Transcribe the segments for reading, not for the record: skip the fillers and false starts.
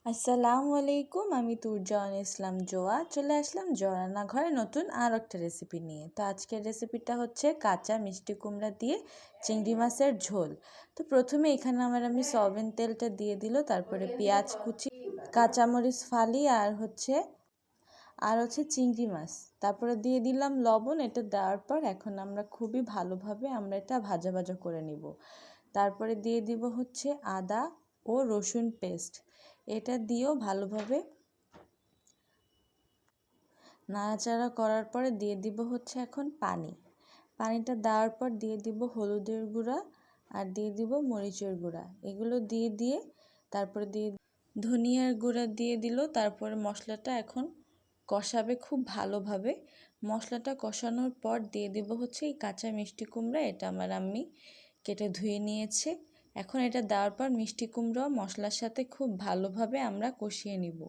আসসালামু আলাইকুম, আমি তুরজাহান ইসলাম জোয়া চলে আসলাম জোয়া রান্নাঘরে নতুন আর একটা রেসিপি নিয়ে। তো আজকের রেসিপিটা হচ্ছে কাঁচা মিষ্টি কুমড়া দিয়ে চিংড়ি মাছের ঝোল। তো প্রথমে এখানে আমি সয়াবিন তেলটা দিয়ে দিল, তারপরে পেঁয়াজ কুচি, কাঁচামরিচ ফালি আর হচ্ছে চিংড়ি মাছ, তারপরে দিয়ে দিলাম লবণ। এটা দেওয়ার পর এখন আমরা খুবই ভালোভাবে এটা ভাজা ভাজা করে নিব। তারপরে দিয়ে দিব হচ্ছে আদা ও রসুন পেস্ট। এটা দিয়েও ভালোভাবে নাড়াচাড়া করার পরে দিয়ে দিব হচ্ছে এখন পানিটা দেওয়ার পর দিয়ে দিব হলুদের গুঁড়া আর দিয়ে দিব মরিচের গুঁড়া। এগুলো দিয়ে তারপরে দিয়ে ধনিয়ার গুঁড়া দিয়ে দিল। তারপরে মশলাটা এখন কষাবে খুব ভালোভাবে। মশলাটা কষানোর পর দিয়ে দিব হচ্ছে এই কাঁচা মিষ্টি কুমড়া। এটা আমার আম্মি কেটে ধুয়ে নিয়েছে। এখন এটা দেওয়ার পর মিষ্টি কুমড়া মশলার সাথে খুব ভালোভাবে আমরা কষিয়ে নিব।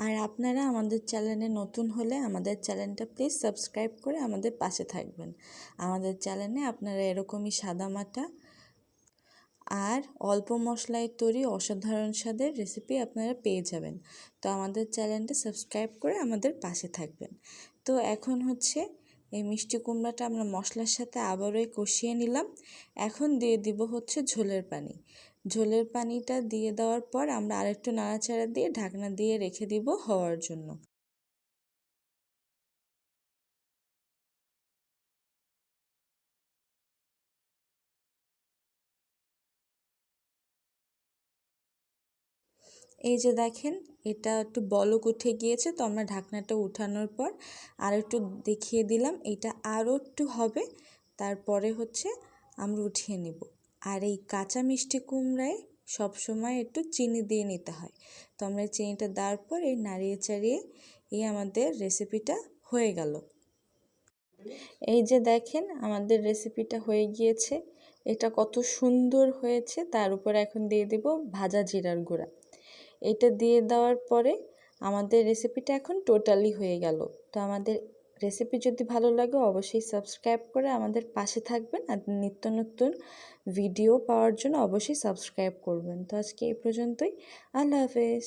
আর আপনারা আমাদের চ্যানেলে নতুন হলে আমাদের চ্যানেলটা প্লিজ সাবস্ক্রাইব করে আমাদের পাশে থাকবেন। আমাদের চ্যানেলে আপনারা এরকমই সাদামাটা আর অল্প মশলায় তৈরি অসাধারণ স্বাদের রেসিপি আপনারা পেয়ে যাবেন। তো আমাদের চ্যানেলটা সাবস্ক্রাইব করে আমাদের পাশে থাকবেন। তো এখন হচ্ছে এই মিষ্টি কুমড়াটা আমরা মশলার সাথে আবারও কষিয়ে নিলাম। এখন দিয়ে দিব হচ্ছে ঝোলের পানিটা দিয়ে দেওয়ার পর আমরা আরেকটু নাড়াচাড়া দিয়ে ঢাকনা দিয়ে রেখে দিব হওয়ার জন্য। এই যে দেখেন, এটা একটু বলক উঠে গিয়েছে। তো আমরা ঢাকনাটা উঠানোর পর আর একটু দেখিয়ে দিলাম, এটা আরও একটু হবে, তারপরে হচ্ছে আমরা উঠিয়ে নিব। আর এই কাঁচা মিষ্টি কুমড়ায় সবসময় একটু চিনি দিয়ে নিতে হয়। তো আমরা চিনিটা দেওয়ার পর এই নাড়িয়ে চাড়িয়ে আমাদের রেসিপিটা হয়ে গেল। এই যে দেখেন, আমাদের রেসিপিটা হয়ে গিয়েছে। এটা কত সুন্দর হয়েছে। তার উপরে এখন দিয়ে দিব ভাজা জিরার গুঁড়া। এটা দিয়ে দেওয়ার পরে আমাদের রেসিপিটা এখন টোটালি হয়ে গেল। তো আমাদের রেসিপি যদি ভালো লাগে অবশ্যই সাবস্ক্রাইব করে আমাদের পাশে থাকবেন। আর নিত্য নতুন ভিডিও পাওয়ার জন্য অবশ্যই সাবস্ক্রাইব করবেন। তো আজকে এই পর্যন্তই। আল্লাহ হাফেজ।